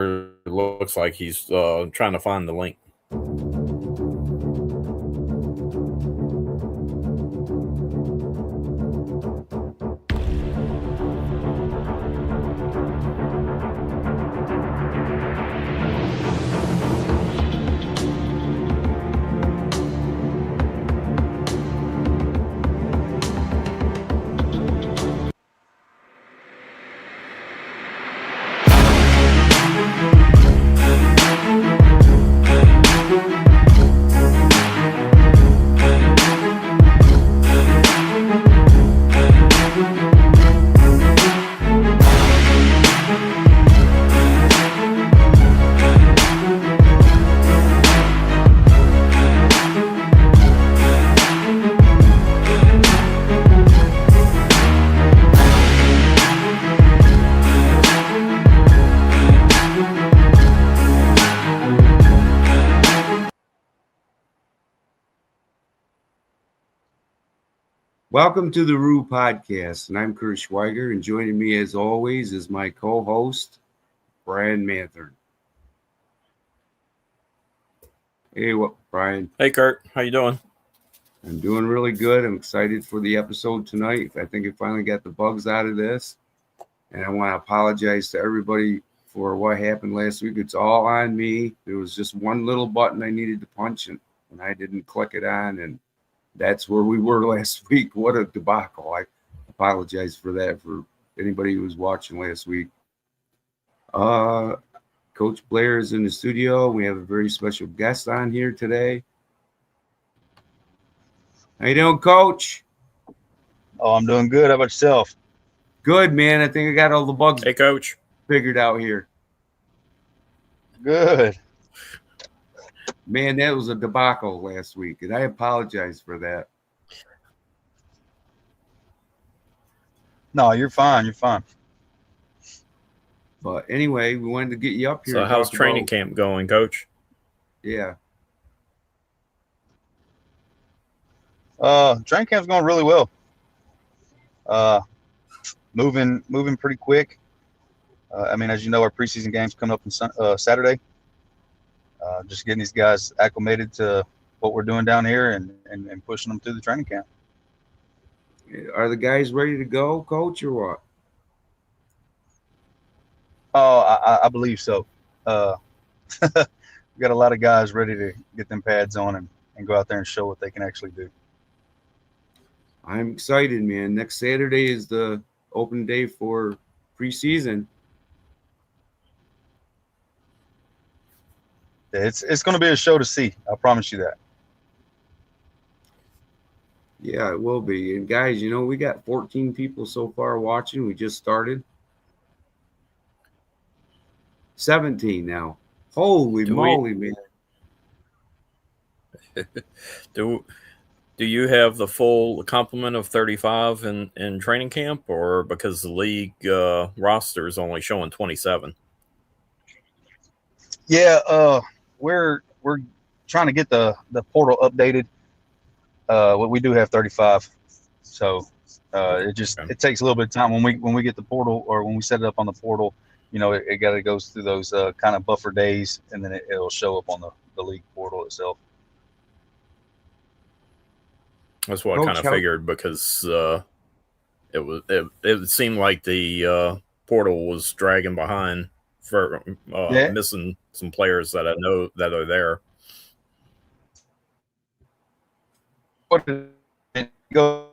looks like he's trying to find the link. Welcome to the Roux podcast, and I'm Curt, and joining me as always is my co-host, Brian Mathern. Hey, Brian? Hey, Curt. How you doing? I'm doing really good. I'm excited for the episode tonight. I think I finally got the bugs out of this, and I want to apologize to everybody for what happened last week. It's all on me. There was just one little button I needed to punch, and I didn't click it on, and that's where we were last week. What a debacle. I apologize for that for anybody who was watching last week. Coach Blair is in the studio. We have a very special guest on here today. How you doing, Coach? Oh, I'm doing good. How about yourself? Good, man. I think I got all the bugs Hey, Coach. figured out here. Good. Man, that was a debacle last week, and I apologize for that. No, you're fine. You're fine. But anyway, we wanted to get you up here. So how's training camp going, Coach? Yeah. Training camp's going really well. Moving pretty quick. I mean, as you know, our preseason game's coming up on Saturday. Just getting these guys acclimated to what we're doing down here and pushing them through the training camp. Are the guys ready to go, Coach, or what? Oh, I believe so. We got a lot of guys ready to get them pads on and go out there and show what they can actually do. I'm excited, man. Next Saturday is the open day for preseason. It's going to be a show to see. I promise you that. Yeah, it will be. And guys, you know, we got 14 people so far watching. We just started. 17 now. Holy moly, man. Do you have the full complement of 35 in training camp, or because the league roster is only showing 27? Yeah, we're trying to get the portal updated. We do have 35, so it takes a little bit of time when we get the portal, or when we set it up on the portal. You know, it got to go through those kind of buffer days, and then it'll show up on the league portal itself. That's what I kind of figured, because it seemed like the portal was dragging behind for missing some players that I know that are there. What did it go?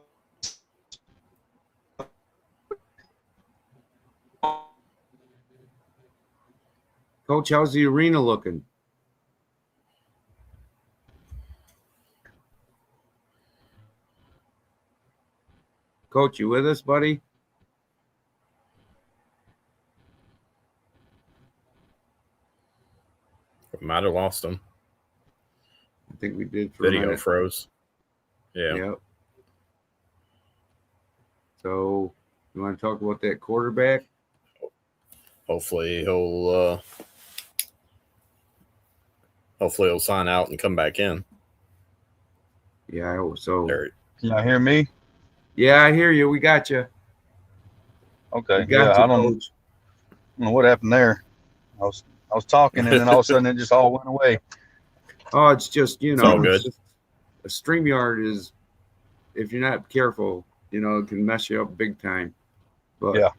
Coach, how's the arena looking? Coach, you with us, buddy? We might have lost him. I think we did. Video froze. Yeah. Yep. So, you want to talk about that quarterback? Hopefully he'll sign out and come back in. Yeah, I hope so. Can y'all hear me? Yeah, I hear you. We got you. Okay. Yeah, I don't know what happened there. I was I was talking, and then all of a sudden it just all went away. Oh, it's just, It's all good. it's just, a StreamYard is, if you're not careful, it can mess you up big time. But Yeah.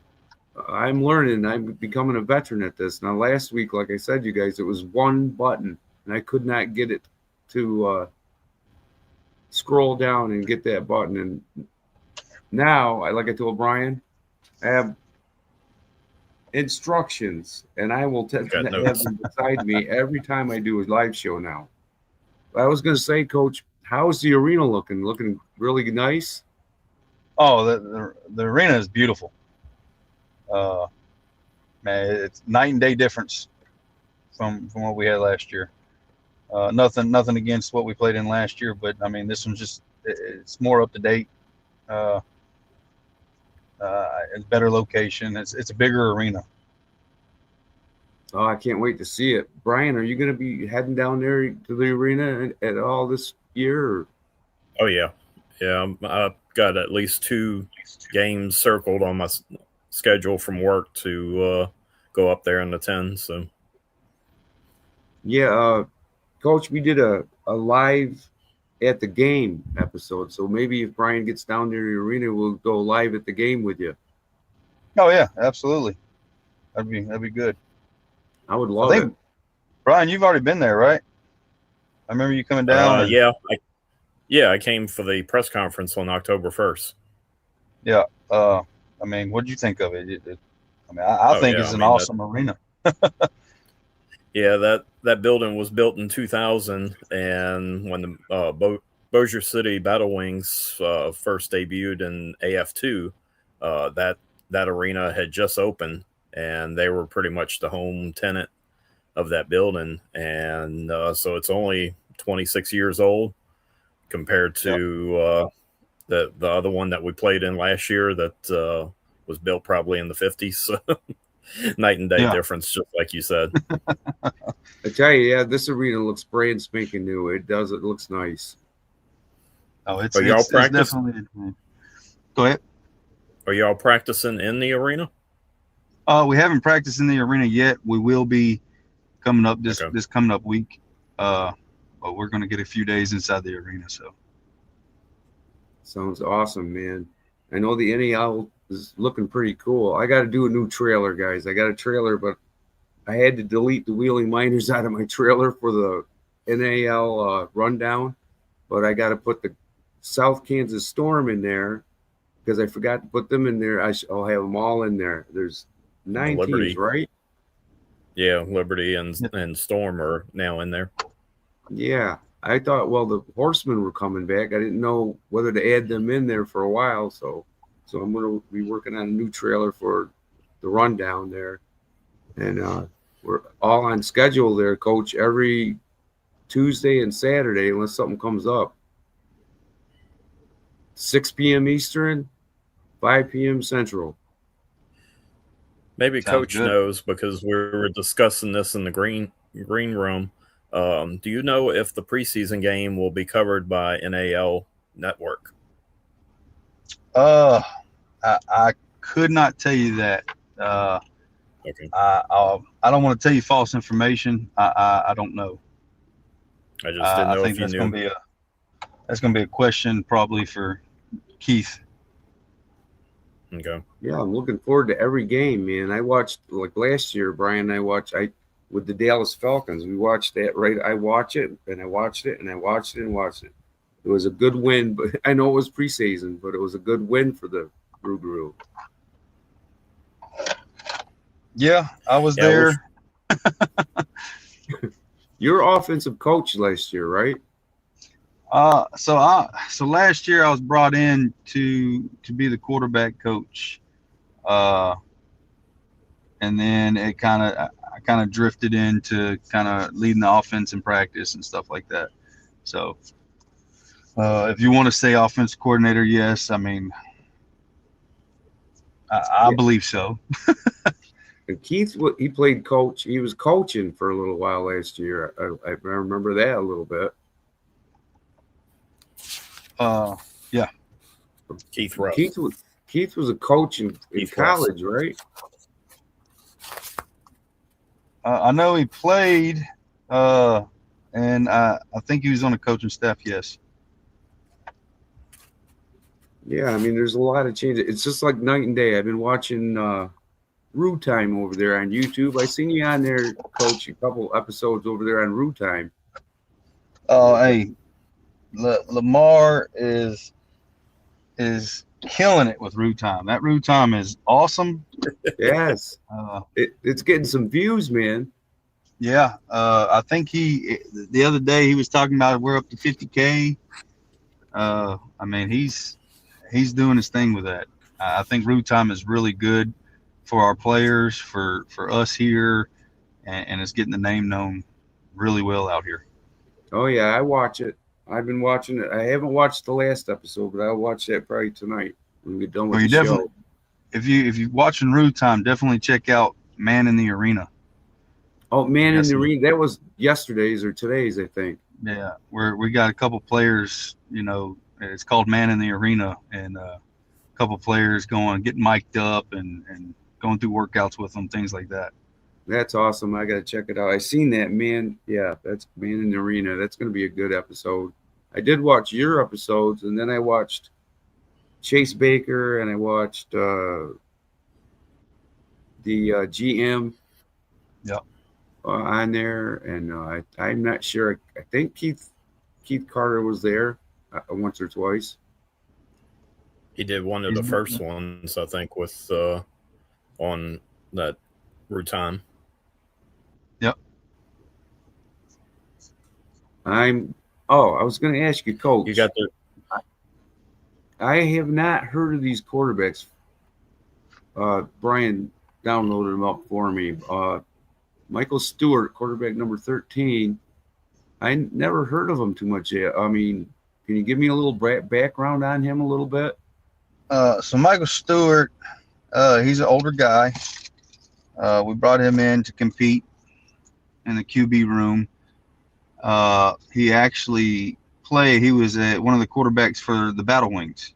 I'm learning. I'm becoming a veteran at this. Now, last week, like I said, you guys, it was one button, and I could not get it to scroll down and get that button. And now, like I told Brian, I have instructions, and I will have them beside me every time I do a live show now. I was going to say, Coach, how's the arena looking? Looking really nice? Oh, the arena is beautiful. Man, it's night and day difference from what we had last year. Nothing against what we played in last year, but I mean, this one's just, it's more up to date. It's better location. It's a bigger arena. Oh, I can't wait to see it. Brian, are you going to be heading down there to the arena at all this year? Or? Oh, yeah. Yeah, I've got at least 2 games circled on my schedule from work to go up there and attend. So, yeah, Coach, we did a live at the game episode. So maybe if Brian gets down there to the arena, we'll go live at the game with you. Oh yeah, absolutely. That'd be good. I would love it. Brian, you've already been there, right? I remember you coming down. Yeah, I came for the press conference on October 1st. Yeah. I mean, what did you think of it? I think it's an awesome arena. Yeah, that building was built in 2000, and when the Bossier City Battle Wings first debuted in AF2, that arena had just opened, and they were pretty much the home tenant of that building, and so it's only 26 years old compared to the other one that we played in last year that was built probably in the 50s. So night and day difference, just like you said. I tell you, yeah, this arena looks brand spanking new. It does. It looks nice. Oh, it's definitely. Go ahead. Are y'all practicing in the arena? We haven't practiced in the arena yet. We will be coming up this coming up week. But we're going to get a few days inside the arena. So sounds awesome, man. I know the NAL is looking pretty cool. I got to do a new trailer, guys. I got a trailer, but I had to delete the Wheeling Miners out of my trailer for the NAL rundown. But I got to put the South Kansas Storm in there because I forgot to put them in there. I'll have them all in there. There's 9 teams, right? Yeah, Liberty and Storm are now in there. Yeah. I thought, well, the Horsemen were coming back. I didn't know whether to add them in there for a while. So I'm going to be working on a new trailer for the rundown there. And we're all on schedule there, Coach, every Tuesday and Saturday, unless something comes up. 6 p.m. Eastern, 5 p.m. Central. Maybe Coach knows because we were discussing this in the green room. Do you know if the preseason game will be covered by NAL Network? I could not tell you that. Okay. I don't want to tell you false information. I don't know. I just didn't know if you knew. That's going to be a question probably for Keith. Okay. Yeah, I'm looking forward to every game, man. I watched, like last year, Brian, with the Dallas Falcons. We watched that, right? I watched it, and I watched it, and I watched it, and watched it. It was a good win, but I know it was preseason, but it was a good win for the ROUXGAROUX. Yeah, I was there. You're offensive coach last year, right? So last year I was brought in to be the quarterback coach, and then I kind of drifted into kind of leading the offense in practice and stuff like that. So if you want to say offense coordinator, yes, I mean I believe so. And Keith, he played coach. He was coaching for a little while last year. I remember that a little bit. Yeah. Keith Ruff. Keith was a coach in college, right? I know he played, and I think he was on the coaching staff. Yes. Yeah, I mean, there's a lot of changes. It's just like night and day. I've been watching Roux Time over there on YouTube. I seen you on there, Coach, a couple episodes over there on Roux Time. Oh, hey, Lamar is killing it with Roux Time. That Roux Time is awesome. Yes, it's getting some views, man. Yeah, I think the other day he was talking about we're up to 50K. I mean, he's doing his thing with that. I think Roux Time is really good for our players, for us here, and it's getting the name known really well out here. Oh yeah, I watch it. I've been watching it. I haven't watched the last episode, but I'll watch that probably tonight when we get done with the show. If you're watching Roux Time, definitely check out Man in the Arena. Oh, Man in the Arena. That was yesterday's or today's, I think. Yeah, we got a couple players. You know, it's called Man in the Arena, and a couple players getting mic'd up and going through workouts with them, things like that. That's awesome. I got to check it out. I seen that, man. Yeah, that's Man in the Arena. That's going to be a good episode. I did watch your episodes, and then I watched Chase Baker, and I watched the GM. Yep. On there, and I'm not sure. I think Keith Carter was there once or twice. He did one of the first ones, I think, with on that Roux Time. Yep. I was going to ask you, Coach. You got the. I have not heard of these quarterbacks. Brian downloaded them up for me. Michael Stewart, quarterback number 13. I never heard of him too much yet. I mean, can you give me a little background on him a little bit? So Michael Stewart, he's an older guy. We brought him in to compete in the QB room. He actually played. He was one of the quarterbacks for the Battle Wings.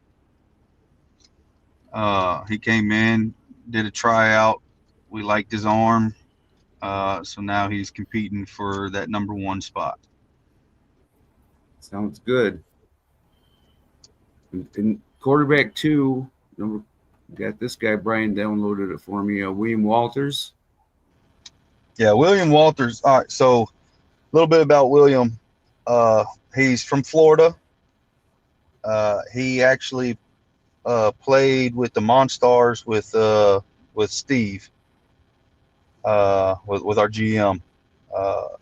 He came in, did a tryout. We liked his arm. So now he's competing for that number 1 spot. Sounds good. And quarterback 2, got this guy, Brian downloaded it for me, William Walters. Yeah, William Walters. All right, so a little bit about William. He's from Florida. He actually played with the Monstars with Steve. With our GM.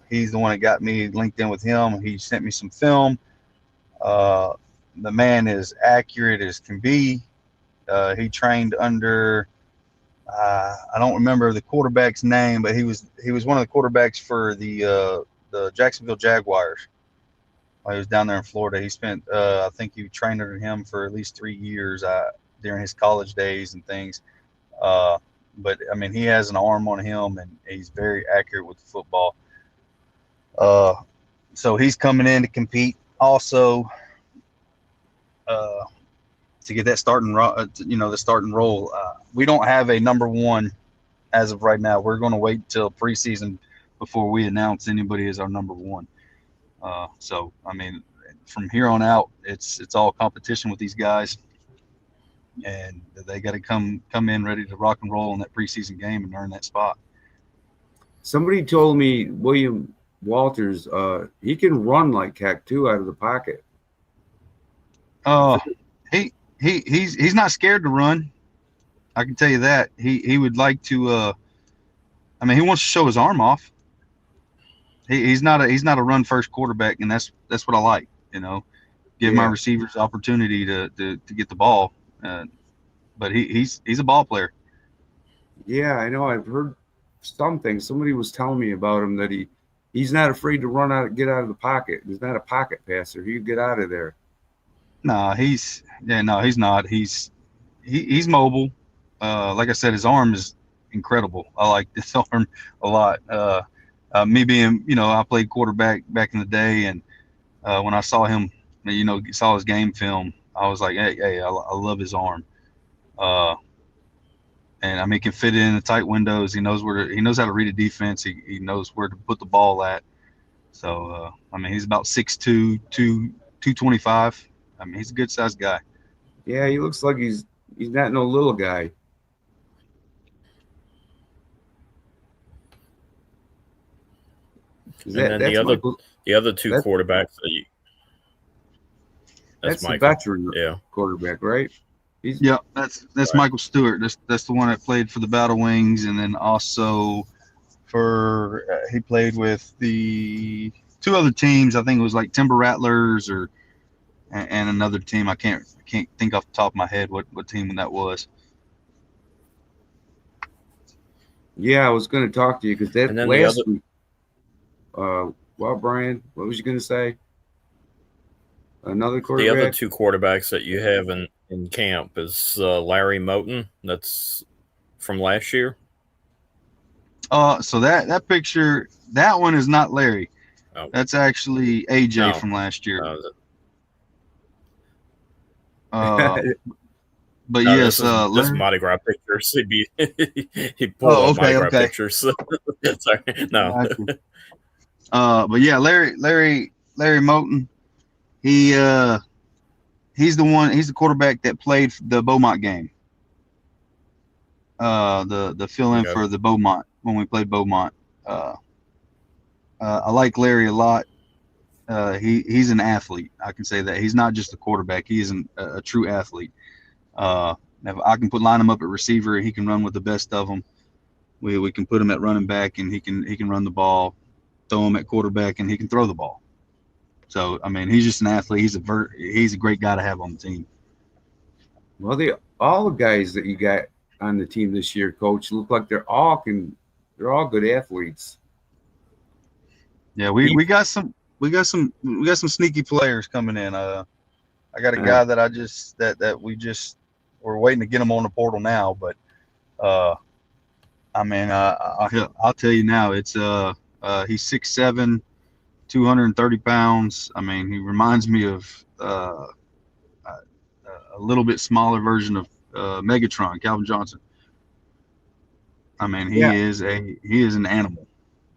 He's the one that got me linked in with him. He sent me some film. The man is accurate as can be. He trained under I don't remember the quarterback's name, but he was one of the quarterbacks for the Jacksonville Jaguars. While he was down there in Florida, he spent I think he trained under him for at least 3 years during his college days and things. But I mean, he has an arm on him, and he's very accurate with the football. So he's coming in to compete also to get that starting role. We don't have a number 1 as of right now. We're going to wait till preseason before we announce anybody as our number 1. So I mean, from here on out, it's all competition with these guys. And they got to come in ready to rock and roll in that preseason game and earn that spot. Somebody told me William Walters, he can run like heck too out of the pocket. He's not scared to run. I can tell you that. He would like to. I mean, he wants to show his arm off. He's not a run first quarterback, and that's what I like. You know, give my receivers opportunity to get the ball. But he's a ball player. Yeah, I know. I've heard something. Somebody was telling me about him that he's not afraid to get out of the pocket. He's not a pocket passer. He can get out of there. No, he's not. He's mobile. Like I said, his arm is incredible. I like this arm a lot. Me being, I played quarterback back in the day, and when I saw him, saw his game film, I was like, hey, I love his arm. And I mean, he can fit it in the tight windows. He knows he knows how to read a defense. He knows where to put the ball at. So I mean, he's about 6'2", 225. I mean, he's a good sized guy. Yeah, he looks like he's not no little guy. And then the other two quarterbacks that's Michael. the veteran quarterback, right? That's Michael Stewart. That's the one that played for the Battle Wings, and then also for he played with the two other teams. I think it was like Timber Rattlers and another team. I can't think off the top of my head what team that was. Yeah, I was going to talk to you because that last week. Well, Brian, what was you going to say? Another quarterback? The other two quarterbacks that you have in camp is Larry Moten. That's from last year. So that picture, that one is not Larry. Oh. That's actually AJ from last year. But no, this is just Mardi Gras pictures. He pulled up Mardi Gras pictures. Sorry, no. But yeah, Larry Moten, he's the quarterback that played the Beaumont game. The fill-in for the Beaumont when we played Beaumont. I like Larry a lot. He's an athlete. I can say that he's not just a quarterback. He is a true athlete. If I can line him up at receiver, he can run with the best of them. We can put him at running back, and he can run the ball. Throw him at quarterback, and he can throw the ball. So I mean, he's just an athlete. He's a great guy to have on the team. Well, all the guys that you got on the team this year, Coach, look like they're all good athletes. Yeah, we got some sneaky players coming in. I got a guy that we're waiting to get him on the portal now, but I mean, I'll tell you now, it's he's 6'7", 230 pounds. I mean, he reminds me of a little bit smaller version of Megatron, Calvin Johnson. I mean, he is an animal,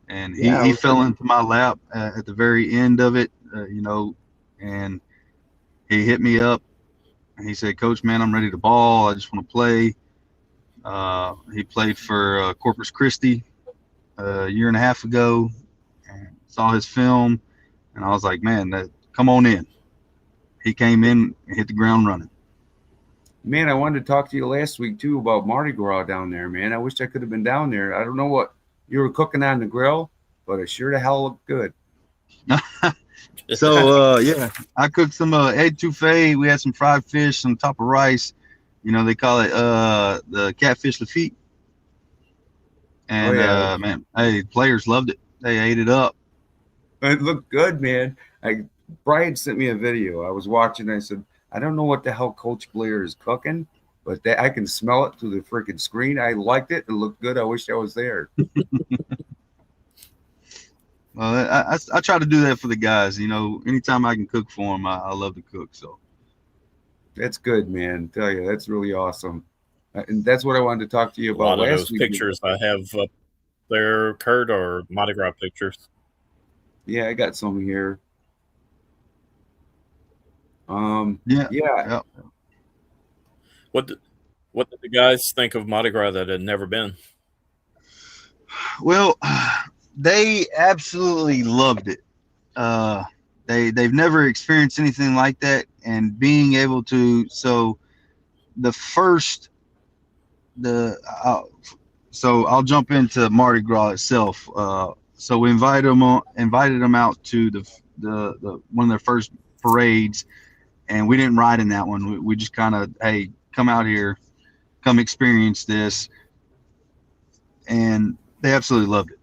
and he fell into my lap at the very end of it, and he hit me up, and he said, "Coach, man, I'm ready to ball. I just want to play." He played for Corpus Christi a year and a half ago, and saw his film, and I was like, "Man, come on in." He came in and hit the ground running. Man, I wanted to talk to you last week too about Mardi Gras down there, man. I wish I could have been down there. I don't know what you were cooking on the grill, but it sure the hell looked good. So I cooked some egg touffee. We had some fried fish on top of rice. They call it the catfish Lafitte. And man, hey, players loved it. They ate it up. It looked good, man. Brian sent me a video. I was watching. I said, I don't know what the hell Coach Blair is cooking, but I can smell it through the freaking screen. I liked it. It looked good. I wish I was there. Well, I try to do that for the guys. Anytime I can cook for them, I love to cook. So that's good, man. I tell you, that's really awesome. And that's what I wanted to talk to you about. A lot of those pictures I have up there, Curt, are Mardi Gras pictures. Yeah, I got some here. Yeah. What did the guys think of Mardi Gras that had never been? Well, they absolutely loved it. They've never experienced anything like that, and being able to. So I'll jump into Mardi Gras itself. So we invited them out to the one of their first parades. And we didn't ride in that one. We just kind of, hey, come out here, come experience this. And they absolutely loved it.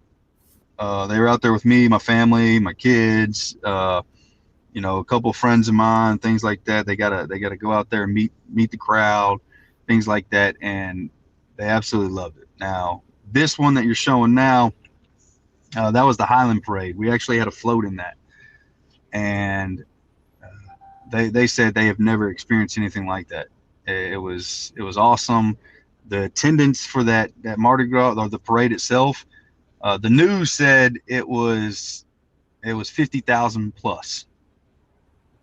They were out there with me, my family, my kids, a couple of friends of mine, things like that. They gotta go out there and meet the crowd, things like that. And they absolutely loved it. Now, this one that you're showing now, that was the Highland Parade. We actually had a float in that. And they said they have never experienced anything like that. It was awesome. the attendance for that Mardi Gras or the parade itself, the news said it was 50,000 plus.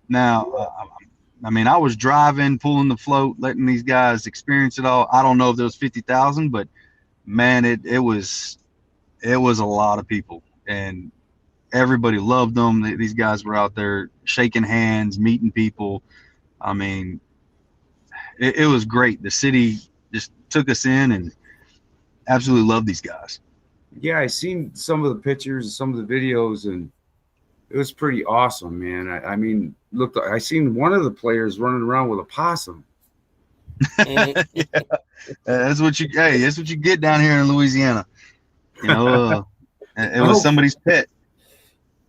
Now, I mean, I was driving, pulling the float, letting these guys experience it all. I don't know if there was 50,000, but man, it was a lot of people, and everybody loved them. These guys were out there shaking hands, meeting people. I mean, it was great. The city just took us in and absolutely loved these guys. Yeah, I seen some of the pictures and some of the videos, and it was pretty awesome, man. I mean, look, I seen one of the players running around with a possum. Yeah. That's what you get down here in Louisiana. You know, it was somebody's pet.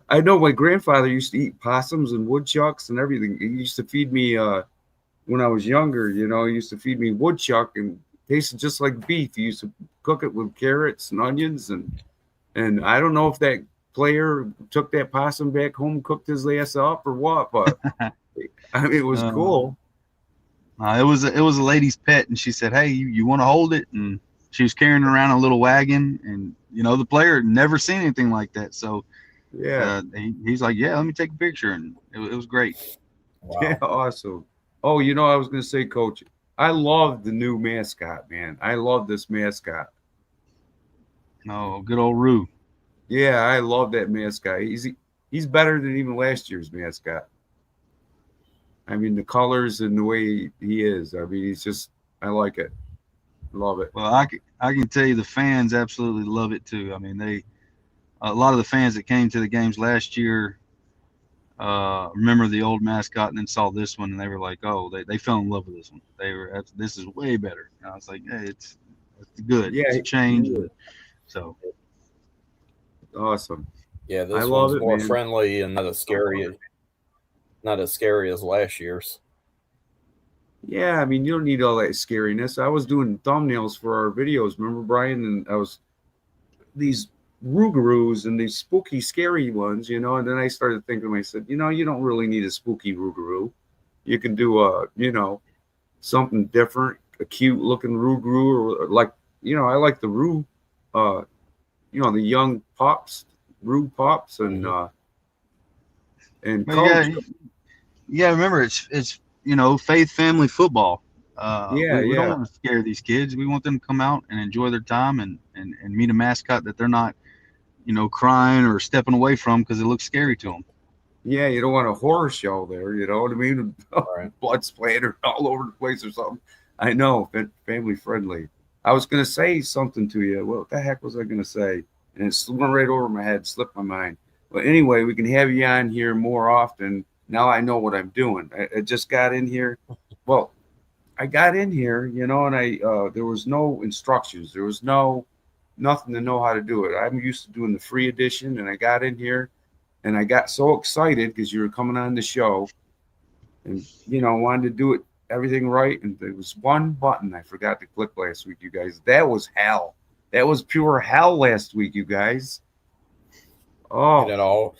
I know my grandfather used to eat possums and woodchucks and everything. He used to feed me when I was younger. You know, he used to feed me woodchuck and tasted just like beef. He used to cook it with carrots and onions, and I don't know if that player took that possum back home, cooked his ass up or what, but I mean, it was cool. It was a lady's pet, and she said, "Hey, you want to hold it?" And she was carrying around a little wagon, and you know, the player had never seen anything like that, so yeah, he's like, "Yeah, let me take a picture," and it was great. Wow. Yeah, awesome. Oh, you know, I was gonna say, Coach, I love the new mascot, man. I love this mascot. Oh, good old Roux. Yeah, I love that mascot. He's better than even last year's mascot. I mean, the colors and the way he is. I mean, I like it. Love it. Well, I can tell you the fans absolutely love it too. I mean, a lot of the fans that came to the games last year remember the old mascot and then saw this one, and they were like, "Oh, they fell in love with this one. This is way better." And I was like, "Hey, it's good. Yeah, it's a change." yeah. So Awesome. Yeah, I this love one's it, more man. friendly and not as scary as last year's. Yeah, I mean, you don't need all that scariness. I was doing thumbnails for our videos, remember, Brian? And I was these Rougarous and these spooky, scary ones, you know. And then I started thinking to myself, you know, you don't really need a spooky Rougarou. You can do you know, something different, a cute looking Rougarou, or like, you know, I like the Roux, you know, the young pops, Roux pops, and but Coach. yeah. Remember, it's you know, faith, family, football. Yeah, We don't yeah. want to scare these kids. We want them to come out and enjoy their time and meet a mascot that they're not, you know, crying or stepping away from because it looks scary to them. Yeah, you don't want a horror show there, you know what I mean? Right. Blood splattered all over the place or something. I know, family friendly. I was going to say something to you. What the heck was I going to say? And it went right over my head, slipped my mind. But anyway, we can have you on here more often. Now I know what I'm doing. I just got in here. Well, I got in here, you know, and there was no instructions. There was nothing to know how to do it. I'm used to doing the free edition, and I got in here and I got so excited because you were coming on the show, and you know, wanted to do it everything right. And there was one button I forgot to click last week, you guys. That was hell. That was pure hell last week, you guys. Oh,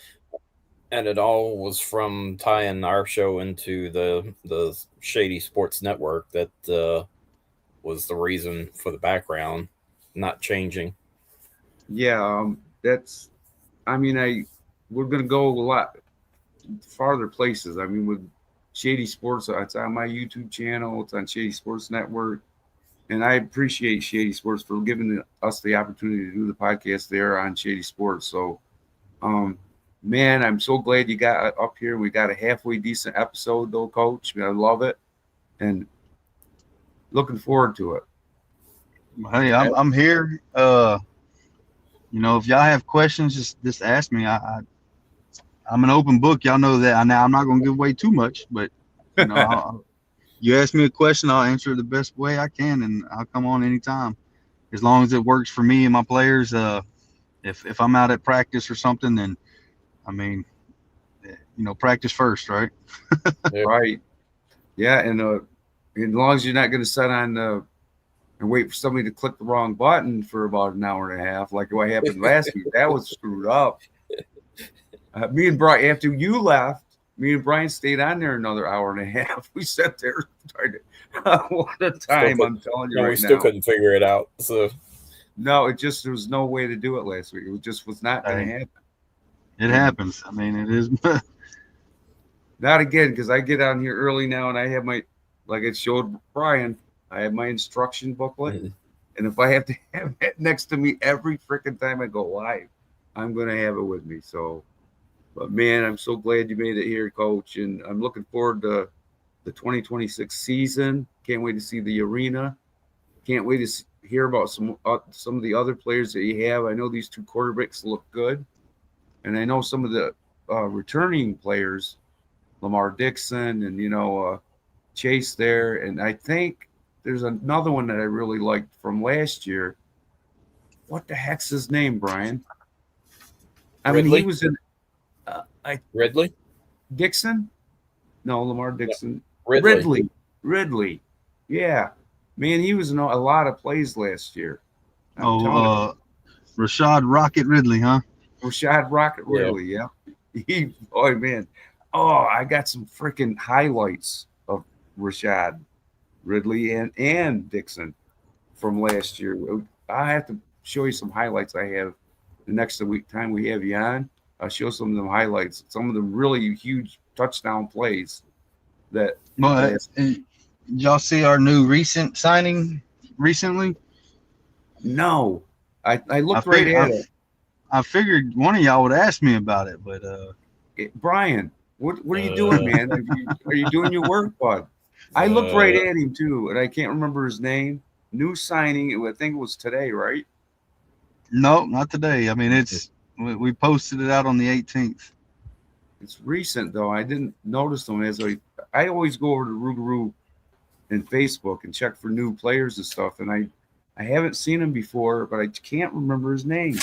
And it all was from tying our show into the Shady Sports Network that was the reason for the background not changing. yeah. That's. I mean, we're gonna go a lot farther places. I mean, with Shady Sports, it's on my YouTube channel. It's on Shady Sports Network, and I appreciate Shady Sports for giving us the opportunity to do the podcast there on Shady Sports. So, man, I'm so glad you got up here. We got a halfway decent episode, though, Coach. I love it, and looking forward to it. Hey, I'm here. You know, if y'all have questions, just ask me. I'm an open book. Y'all know that. Now I'm not going to give away too much, but you know, you ask me a question, I'll answer it the best way I can, and I'll come on anytime, as long as it works for me and my players. If I'm out at practice or something, then I mean, you know, practice first, right? Right. Yeah, and as long as you're not going to sit on and wait for somebody to click the wrong button for about an hour and a half, like what happened last week. That was screwed up. Me and Brian, after you left, Me and Brian stayed on there another hour and a half. We sat there. What a time! I'm telling you no, right we still now. couldn't figure it out. So No, there was no way to do it last week. It just was not going to happen. It happens. I mean, it is. Not again, because I get on here early now and I have my, like I showed Brian, I have my instruction booklet. Mm-hmm. And if I have to have it next to me every freaking time I go live, I'm going to have it with me. So, but man, I'm so glad you made it here, Coach. And I'm looking forward to the 2026 season. Can't wait to see the arena. Can't wait to hear about some of the other players that you have. I know these two quarterbacks look good. And I know some of the returning players, Lamar Dixon and, Chase there. And I think there's another one that I really liked from last year. What the heck's his name, Brian? I mean, he was in Ridley? Dixon? No, Lamar Dixon. Yeah. Ridley. Yeah. Man, he was in a lot of plays last year. Rashad Rocket Ridley, huh? Rashad Rocket Ridley, yeah. I got some freaking highlights of Rashad Ridley and Dixon from last year. I have to show you some highlights I have the next time we have you on. I'll show some of them highlights, some of them really huge touchdown plays that. Well, y'all see our new recent signing recently? No, I looked right at it. I figured one of y'all would ask me about it, but Brian, what are you doing, man? Are you doing your work, bud? I looked right at him too, and I can't remember his name. New signing, I think it was today, right? No, not today. I mean, we posted it out on the 18th. It's recent though. I didn't notice them as I always go over to ROUXGAROUX and Facebook and check for new players and stuff, and I haven't seen him before, but I can't remember his name.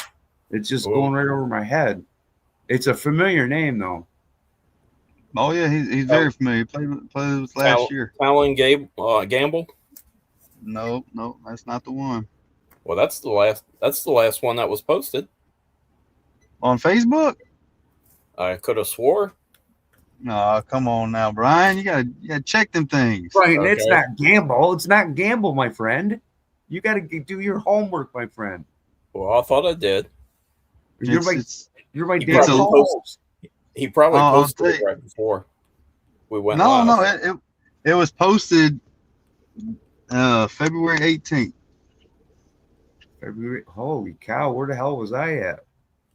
It's just going right over my head. It's a familiar name though. Oh yeah, he's very familiar. He played with last year. Alan Gamble? No, that's not the one. Well, that's the last one that was posted on Facebook. I could have swore. No, come on now, Brian. You gotta check them things. Brian, okay. It's not Gamble. It's not Gamble, my friend. You got to do your homework, my friend. Well, I thought I did. You're my dad. He probably posted it right before we went live. No, it was posted February 18th. February. Holy cow! Where the hell was I at?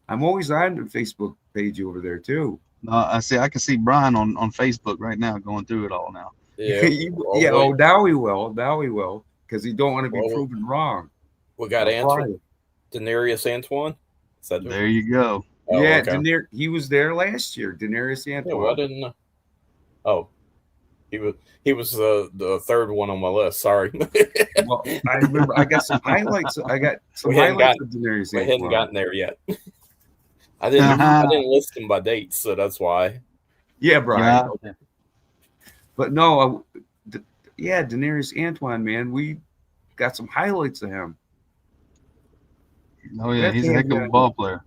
I'm always on the Facebook page over there too. No, I can see Brian on Facebook right now going through it all now. Yeah. Now he will, because he don't want to be proven wrong. We got Denarius Antoine. There you go. Oh, yeah, okay. He was there last year. Denarius Antoine. Yeah, well, I didn't know. Oh, he was the third one on my list. Sorry. Well, I remember I got some highlights. I got some highlights of Denarius Antoine. We hadn't gotten there yet. I didn't list them by dates, so that's why. Yeah, Brian. Yeah. Okay. But no, Denarius Antoine, man, we got some highlights of him. Oh yeah, he's a heck of a ball player.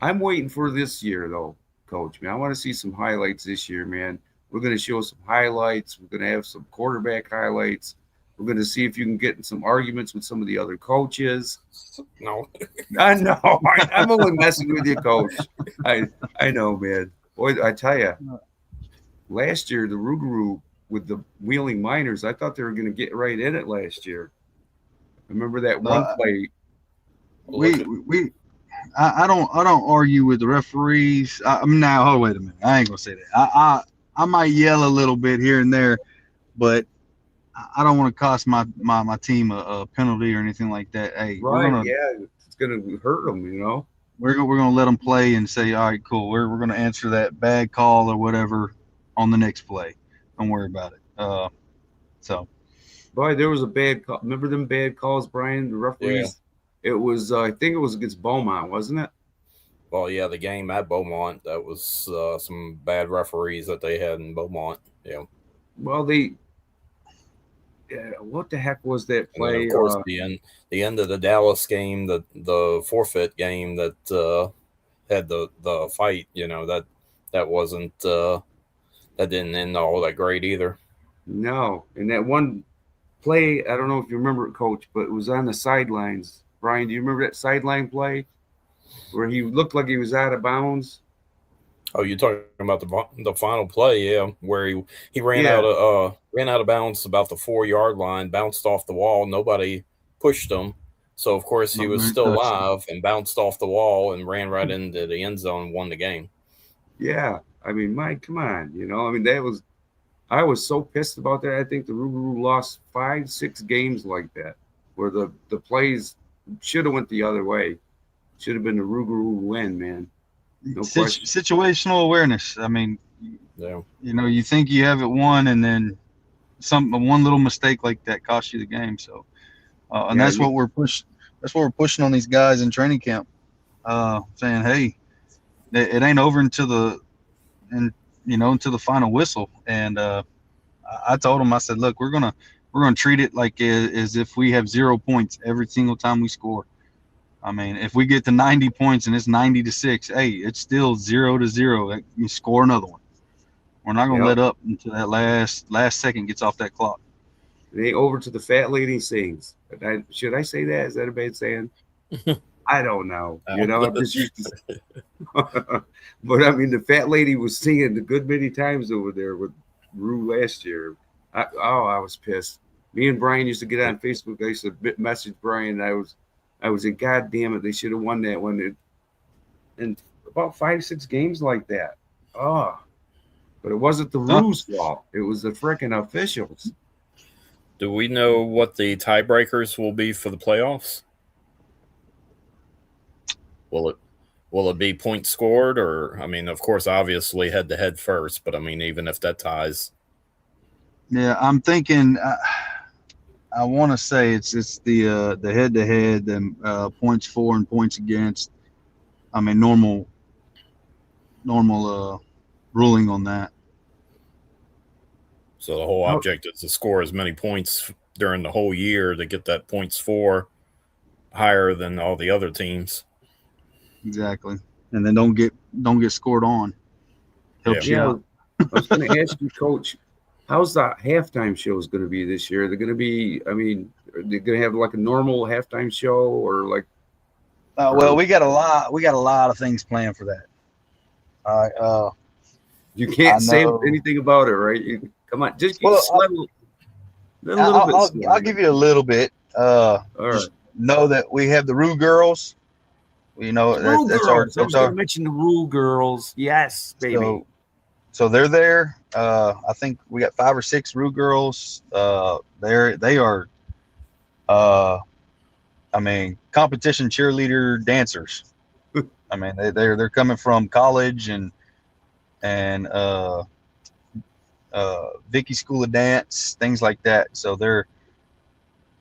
I'm waiting for this year though, Coach. Man, I want to see some highlights this year, man. We're going to show some highlights. We're going to have some quarterback highlights. We're going to see if you can get in some arguments with some of the other coaches. No, I know. I'm only messing with you, Coach. I know, man. Boy, I tell you, last year the ROUXGAROUX with the Wheeling Miners, I thought they were going to get right in it last year. I remember that one play. I don't argue with the referees. Now, wait a minute. I ain't gonna say that. I might yell a little bit here and there, but I don't want to cost my team a penalty or anything like that. Hey, right? It's gonna hurt them. We're gonna let them play and say, all right, cool. We're gonna answer that bad call or whatever on the next play. Don't worry about it. Boy, there was a bad call. Remember them bad calls, Brian? The referees. Yeah. It was, I think it was against Beaumont, wasn't it? Well, yeah, the game at Beaumont, that was some bad referees that they had in Beaumont. Yeah. Well, what the heck was that play? And then, of course, the end of the Dallas game, the forfeit game that had the fight. That wasn't that didn't end all that great either. No, and that one play, I don't know if you remember it, Coach, but it was on the sidelines. Brian, do you remember that sideline play where he looked like he was out of bounds? Oh, you're talking about the final play, yeah, where he Yeah, ran out of bounds about the 4 yard line, bounced off the wall. Nobody pushed him, so of course he was Nobody still touched him. alive and bounced off the wall and ran right into the end zone and won the game. yeah. I mean, Mike, come on. I mean, I was so pissed about that. I think the Rougarou lost 5, 6 games like that, where the plays should have went the other way. Should have been the Rougarou win, man. No question. Situational awareness. I mean, Yeah, you think you have it won, and then one little mistake like that costs you the game. So, and Yeah, that's what we're pushing. That's what we're pushing on these guys in training camp, saying, "Hey, it ain't over until the final whistle." And I told them, I said, "Look, we're gonna treat it like as if we have 0 points every single time we score. I mean, if we get to 90 points and it's 90-6, hey, it's still 0-0. You score another one. We're not gonna yep. let up until that last second gets off that clock." It ain't over to the fat lady sings. Should I say that? Is that a bad saying? I don't know. I'm just used to. But I mean, the fat lady was singing a good many times over there with Roux last year. I was pissed. Me and Brian used to get on Facebook. I used to message Brian. I was like, God damn it, they should have won that one. And about 5, 6 games like that. Oh, but it wasn't the Roux fault. It was the freaking officials. Do we know what the tiebreakers will be for the playoffs? Will it be points scored, or I mean, of course, obviously head to head first, but I mean, even if that ties, Yeah, I'm thinking. I want to say it's the head to head, then points for and points against. I mean, normal ruling on that. so the whole object is to score as many points during the whole year to get that points for higher than all the other teams. Exactly, and then don't get scored on. Helps you out. I was going to ask you, Coach, how's the halftime shows going to be this year? They're going to be. I mean, are they going to have like a normal halftime show, or like? Well, we got a lot of things planned for that. All right. You can't say anything about it, right? Come on, just I'll give you a little bit. All right. Know that we have the Roux girls. That's our. I was going to mention the Roux girls. Yes, baby. So they're there. I think we got 5 or 6 Roux girls. They are. I mean, competition cheerleader dancers. I mean, they're coming from college and Vicky School of Dance, things like that. So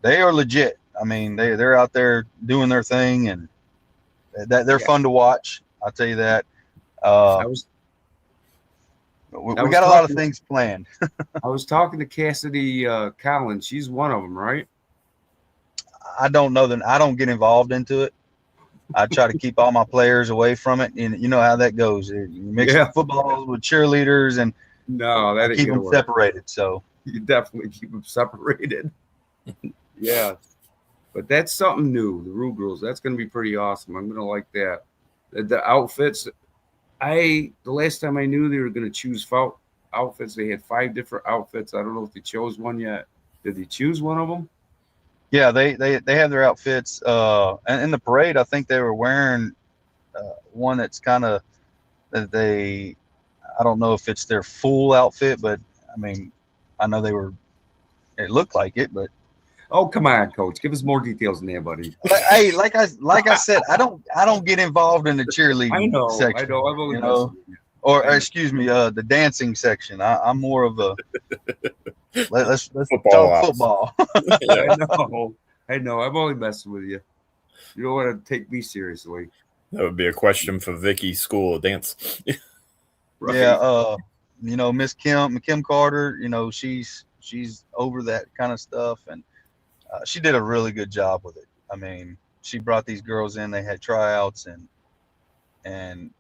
they are legit. I mean, they're out there doing their thing, and they're fun to watch. I'll tell you that. We got a lot of things planned. I was talking to Cassidy Collins. She's one of them, right? I don't know that. I don't get involved into it. I try to keep all my players away from it, and you know how that goes. You mix football with cheerleaders, and that keep them separated. So you definitely keep them separated. Yeah, but that's something new. The Roux girls. That's going to be pretty awesome. I'm going to like that. The outfits. The last time I knew they were going to choose outfits, they had 5 different outfits. I don't know if they chose one yet. Did they choose one of them? Yeah, they have their outfits. And in the parade, I think they were wearing one that's kind of I don't know if it's their full outfit, but I mean, I know it looked like it, but. Oh, come on, Coach! Give us more details than that, buddy. Hey, like I said, I don't get involved in the cheerleading section. I know. I've only or excuse me, the dancing section. I'm more of a let's talk football. I know. I'm only messing with you. You don't want to take me seriously. That would be a question for Vicky School of Dance. Right. Yeah, Miss Kim Carter. She's over that kind of stuff, and she did a really good job with it. I mean, she brought these girls in. They had tryouts, and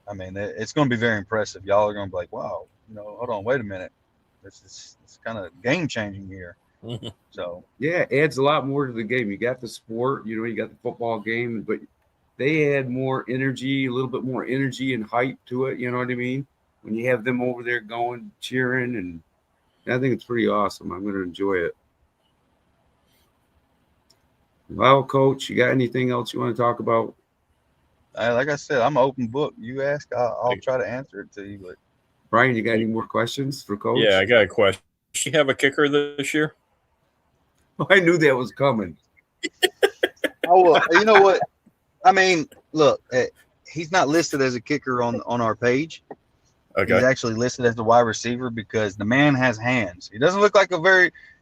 I mean, it's going to be very impressive. Y'all are going to be like, wow, hold on, wait a minute. It's kind of game changing here. So yeah, it adds a lot more to the game. You got the sport, you got the football game, but they add more energy, a little bit more energy and hype to it. You know what I mean? When you have them over there going, cheering, and I think it's pretty awesome. I'm going to enjoy it. Well, Coach, you got anything else you want to talk about? like I said, I'm an open book. You ask, I'll try to answer it to you. But Brian, you got any more questions for Coach? Yeah, I got a question. Does she have a kicker this year? I knew that was coming. Oh, you know what? I mean, look, he's not listed as a kicker on our page. Okay. He's actually listed as the wide receiver because the man has hands. He doesn't look like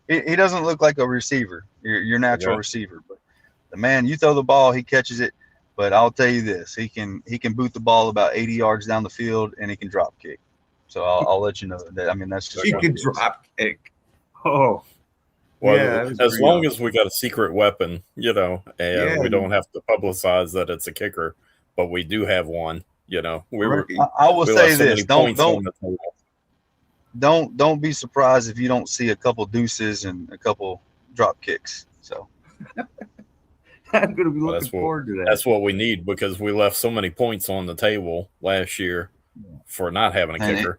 he doesn't look like a receiver, your natural receiver. But the man, you throw the ball, he catches it. But I'll tell you this, he can boot the ball about 80 yards down the field, and he can drop kick. So I'll let you know that. I mean, that's just he can drop kick. Oh. Well, yeah, as long as we got a secret weapon, and we don't have to publicize that it's a kicker, but we do have one. I will say this: don't be surprised if you don't see a couple deuces and a couple drop kicks. So I'm going to be looking forward to that. That's what we need because we left so many points on the table last year for not having a kicker.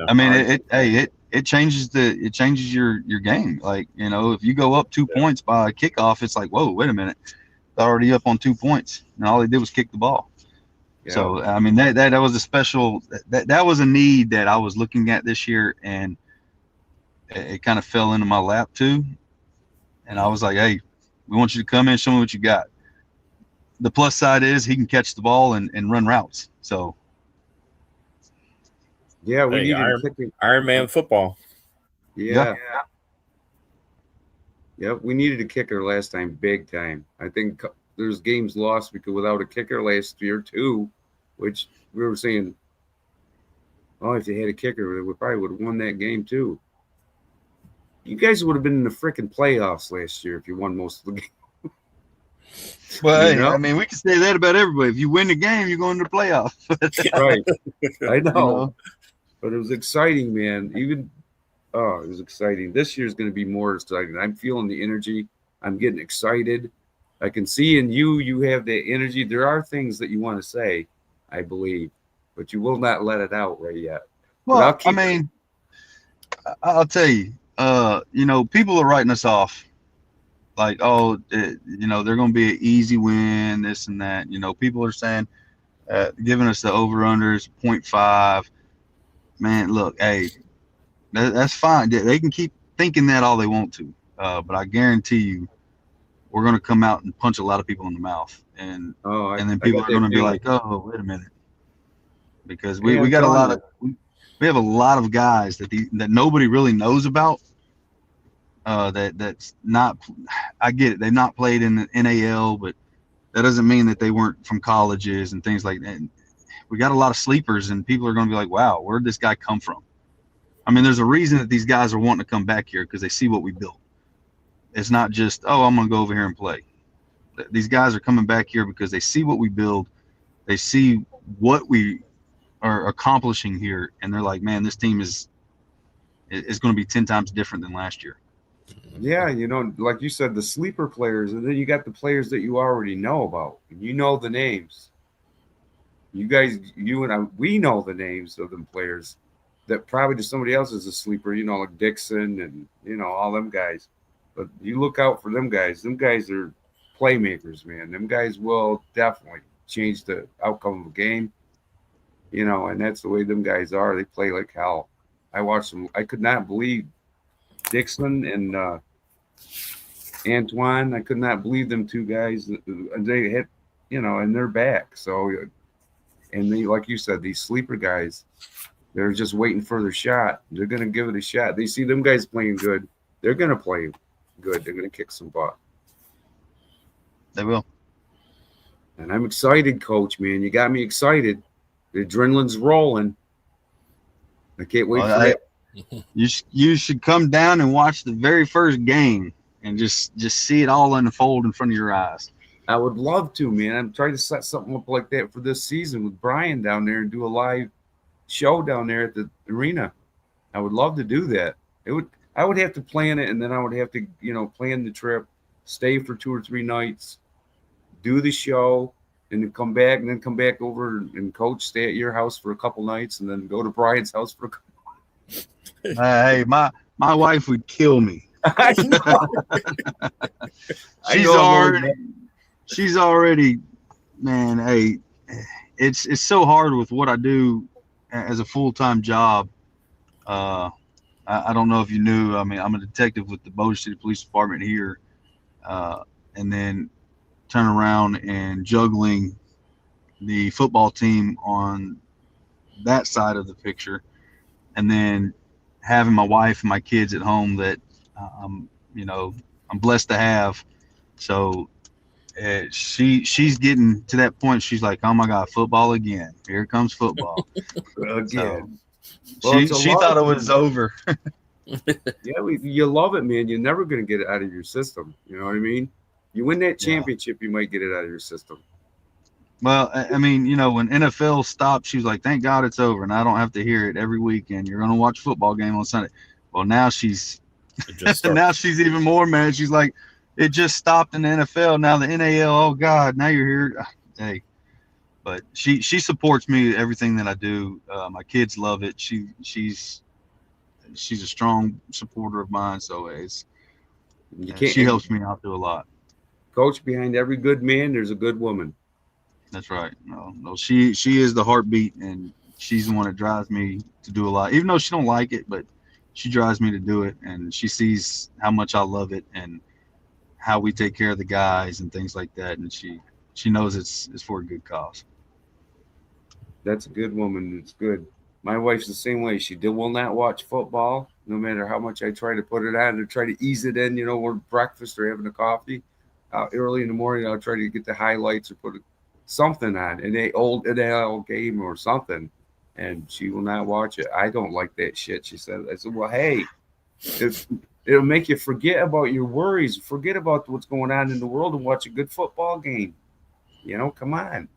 I mean, it changes your game. Like, if you go up 2 points by a kickoff, it's like, whoa, wait a minute, they're already up on 2 points, and all they did was kick the ball. Yeah. So I mean, that was a special that was a need that I was looking at this year, and it kind of fell into my lap too. And I was like, hey, we want you to come in, show me what you got. The plus side is he can catch the ball and run routes. So. Yeah, we need Iron Man football. Yeah. Yep, we needed a kicker last time, big time. I think there's games lost because without a kicker last year too, which we were saying, if they had a kicker, we probably would have won that game too. You guys would have been in the freaking playoffs last year if you won most of the game. Well, I mean, we can say that about everybody. If you win the game, you're going to the playoffs. Right. I know. But it was exciting, man. It was exciting. This year's going to be more exciting. I'm feeling the energy. I'm getting excited. I can see in you have that energy. There are things that you want to say, I believe, but you will not let it out right yet. Well, I'll tell you, people are writing us off. Like, they're going to be an easy win, this and that. People are saying, giving us the over-unders 0.5. Man, look, hey, that's fine. They can keep thinking that all they want to, but I guarantee you, we're going to come out and punch a lot of people in the mouth, and then people are going to be like, "Oh, wait a minute," because we got a lot of we have a lot of guys that nobody really knows about. That's not. I get it. They've not played in the NAL, but that doesn't mean that they weren't from colleges and things like that. We got a lot of sleepers, and people are going to be like, wow, where'd this guy come from? I mean, there's a reason that these guys are wanting to come back here because they see what we built. It's not just, I'm going to go over here and play. These guys are coming back here because they see what we build. They see what we are accomplishing here, and they're like, man, this team is going to be 10 times different than last year. Yeah, like you said, the sleeper players, and then you got the players that you already know about. You know the names. You guys, you and I, we know the names of them players that probably to somebody else is a sleeper, like Dixon and, all them guys. But you look out for them guys. Them guys are playmakers, man. Them guys will definitely change the outcome of a game, and that's the way them guys are. They play like hell. I watched them. I could not believe Dixon and Antoine. I could not believe them two guys. They hit, and they're back. So, and they, like you said, these sleeper guys, they're just waiting for their shot. They're going to give it a shot. They see them guys playing good. They're going to play good. They're going to kick some butt. They will. And I'm excited, Coach, man. You got me excited. The adrenaline's rolling. I can't wait for that. You should come down and watch the very first game and just see it all unfold in front of your eyes. I would love to, man. I'm trying to set something up like that for this season with Brian down there and do a live show down there at the arena. I would love to do that. I would have to plan it, and then I would have to, plan the trip, stay for 2 or 3 nights, do the show, and then come back, over and coach, stay at your house for a couple nights, and then go to Brian's house for a couple. Hey, my wife would kill me. I know. She's already, man. Hey, it's so hard with what I do as a full-time job. I don't know if you knew. I mean, I'm a detective with the Bossier City Police Department here, and then turn around and juggling the football team on that side of the picture, and then having my wife and my kids at home that I'm blessed to have. So she's getting to that point. She's like, oh my God, football again. Here comes football again. So, she thought it was over. Yeah, you love it, man. You're never going to get it out of your system. You know what I mean? You win that championship, you might get it out of your system. Well, I mean, when NFL stopped, she was like, thank God it's over, and I don't have to hear it every weekend. You're going to watch a football game on Sunday. Well, now she's even more mad. She's like, it just stopped in the NFL. Now the NAL, oh God, now you're here. Hey, but she supports me, everything that I do. My kids love it. She's a strong supporter of mine. So she helps me out, do a lot. Coach, behind every good man, there's a good woman. That's right. No, she is the heartbeat, and she's the one that drives me to do a lot. Even though she don't like it, but she drives me to do it, and she sees how much I love it and how we take care of the guys and things like that. And she knows it's for a good cause. That's a good woman. It's good. My wife's the same way. She will not watch football, no matter how much I try to put it on or try to ease it in. We're breakfast or having a coffee. Early in the morning, I'll try to get the highlights or put something on, an old NAL game or something, and she will not watch it. I don't like that shit, she said. I said, well, hey, it'll make you forget about your worries, forget about what's going on in the world, and watch a good football game. Come on.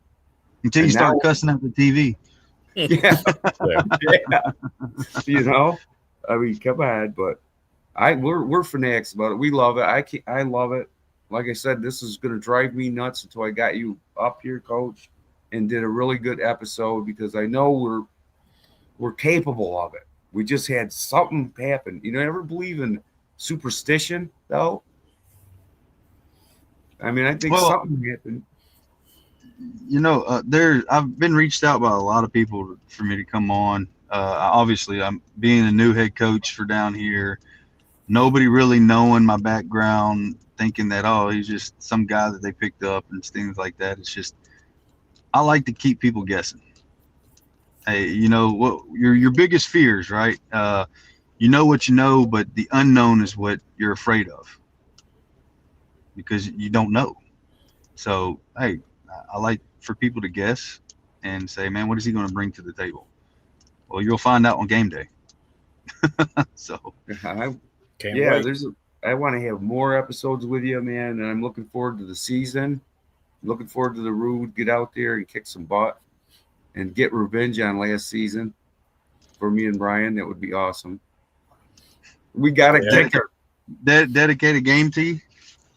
Until you start cussing at the TV. Yeah. Yeah. I mean, come on, but we're fanatics about it. We love it. I love it. Like I said, this is going to drive me nuts until I got you up here, Coach, and did a really good episode, because I know we're capable of it. We just had something happen. Ever believe in superstition, though? I mean, I think something happened. I've been reached out by a lot of people for me to come on. Obviously, I'm being a new head coach for down here. Nobody really knowing my background, thinking that, he's just some guy that they picked up and things like that. It's just, I like to keep people guessing. Hey, what your biggest fears, right? You know what you know, but the unknown is what you're afraid of, because you don't know. So, hey, I like for people to guess and say, man, what is he going to bring to the table? Well, you'll find out on game day. So, I want to have more episodes with you, man, and I'm looking forward to the season. Looking forward to the Roux, get out there and kick some butt and get revenge on last season for me and Brian. That would be awesome. We got to dedicate a game to you.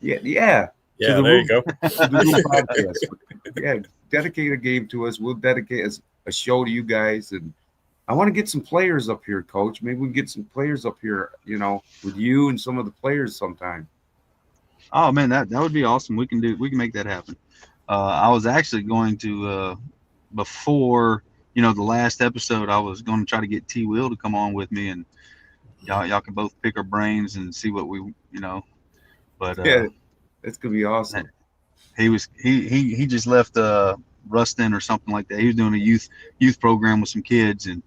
Yeah. Yeah, there you go. The podcast. Yeah, dedicate a game to us. We'll dedicate a show to you guys, and I want to get some players up here, Coach. Maybe we can get some players up here, with you and some of the players sometime. Oh man, that would be awesome. We can make that happen. I was actually going to before the last episode, I was going to try to get T. Will to come on with me, and y'all can both pick our brains and see what we But yeah, it's gonna be awesome. He just left Ruston or something like that. He was doing a youth program with some kids, and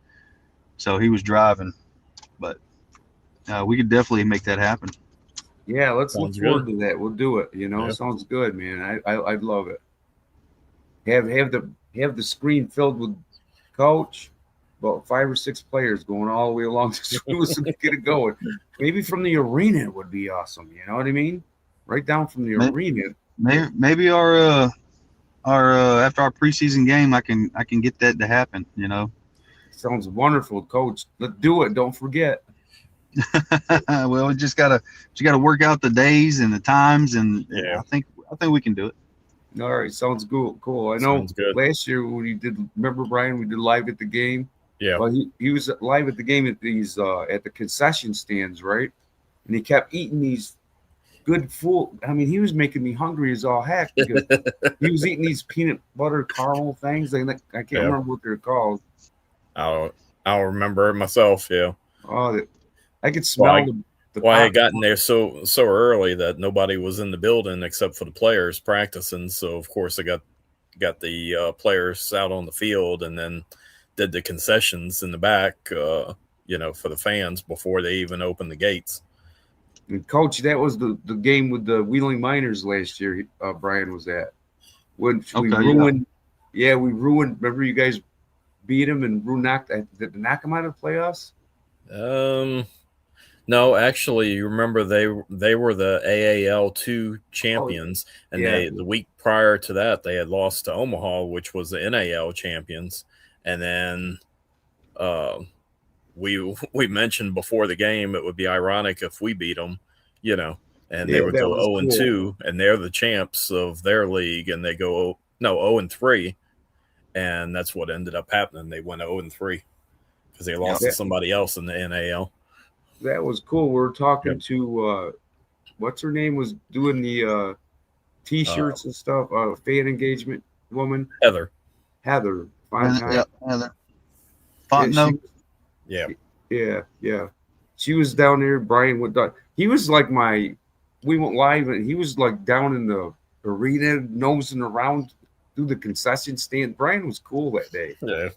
so he was driving. But we could definitely make that happen. Yeah, let's look forward to that. We'll do it. Yep. Sounds good, man. I'd love it. Have the screen filled with Coach, about 5 or 6 players going all the way along the screen so get it going. Maybe from the arena would be awesome. You know what I mean? Right down from the arena. maybe our after our preseason game, I can get that to happen. Sounds wonderful, Coach. Let's do it. Don't forget. Well, you gotta work out the days and the times, and Yeah. I think we can do it. All right, sounds cool. I know Sounds good. last year when we did, remember Brian, we did live at the game. Yeah. Well, he was live at the game at these at the concession stands, right? And he kept eating these good food. I mean, he was making me hungry as all heck because he was eating these peanut butter caramel things. I can't remember what they're called. I'll remember it myself. Yeah. Oh, I could smell the I had gotten there so early that nobody was in the building except for the players practicing. So of course I got the players out on the field and then did the concessions in the back, for the fans before they even opened the gates. And Coach, that was the game with the Wheeling Miners last year. Brian was at when we ruined. Yeah, we ruined. Remember, you guys beat them and Roux knocked. Did they knock them out of the playoffs? No, actually, you remember they were the AAL2 champions, and the week prior to that they had lost to Omaha, which was the NAL champions, and then we mentioned before the game it would be ironic if we beat them, and they would go 0-2, and they're the champs of their league, and they go 0-3, and that's what ended up happening. They went 0-3 because they lost to somebody else in the NAL. That was cool. We were talking to what's her name was doing the T-shirts and stuff. Fan engagement woman, Heather. Heather. Heather. Yeah. She was down there. Brian went down. He was like we went live and he was like down in the arena, nosing around through the concession stand. Brian was cool that day. Yeah.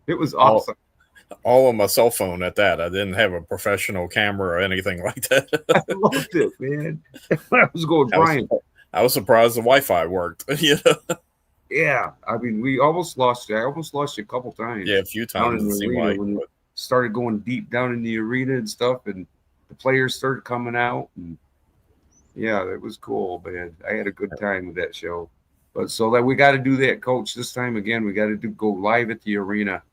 It was awesome. All on my cell phone at that. I didn't have a professional camera or anything like that. I loved it, man. I was going, Brian. I was surprised the Wi-Fi worked. Yeah. I mean, we almost lost you. I almost lost you a couple times. Yeah, a few times. It seemed like when we started going deep down in the arena and stuff, and the players started coming out. And yeah, it was cool, man. I had a good time with that show. But so that we got to do that, Coach. This time again, we got to go live at the arena.